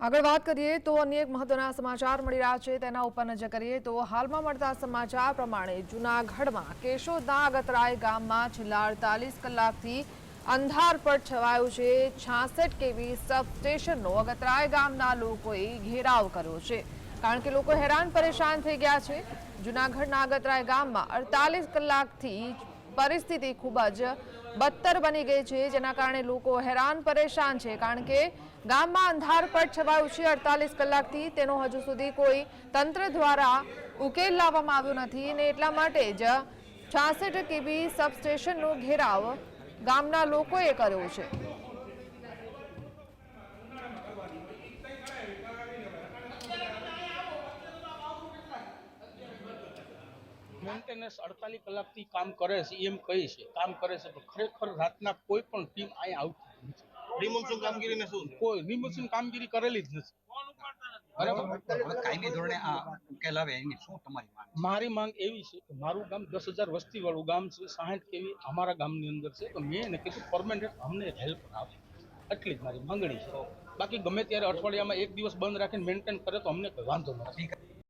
આગળ વાત કરીએ તો અન્ય એક મહત્વના સમાચાર મળી રહ્યા છે તેના ઉપર નજર કરીએ તો હાલમાં મળતા સમાચાર પ્રમાણે જૂનાગઢમાં કેશોદના અગતરાય ગામમાં છેલ્લા 48 કલાકથી અંધારપટ છવાયું છે। 66 કેવી સબસ્ટેશનનો અગતરાય ગામના લોકોએ ઘેરાવ કર્યો છે કારણ કે લોકો હેરાન પરેશાન થઈ ગયા છે। જૂનાગઢના અગતરાય ગામમાં 48 કલાકથી પરિસ્થિતિ ખૂબ જ બદતર બની ગઈ છે, જેના કારણે લોકો હેરાન પરેશાન છે કારણ કે ગામમાં અંધારપટ છવાયું છે 48 કલાકથી। તેનો હજુ સુધી કોઈ તંત્ર દ્વારા ઉકેલ લાવવામાં આવ્યો નથી અને એટલા માટે જ 66 કેવી સબસ્ટેશનનો ઘેરાવ ગામના લોકોએ કર્યો છે। મેન્ટેનન્સ 48 કલાકથી કામ કરે છે એમ કહી છે, કામ કરે છે પણ ખરેખર રાતના કોઈ પણ ટીમ અહીંયા આવતી નથી। રિમોન્સૂન કામગીરીને શું છે? કોઈ રિમોશન કામગીરી કરેલી જ નથી। કાયમી ધોરણે આ ઉકેલ આવે એની શું તમારી માંગ છે? મારી માંગ એવી છે કે મારું ગામ 10,000 વસ્તી વાળું ગામ છે, 60 કેવી અમારા ગામની અંદર છે, તો મેં એને કીધું પરમેનન્ટ અમને હેલ્પ આવે, એટલી જ મારી માંગણી છે। બાકી ગમે ત્યારે અઠવાડિયામાં એક દિવસ બંધ રાખીને મેન્ટેન કરે તો અમને કોઈ વાંધો નથી।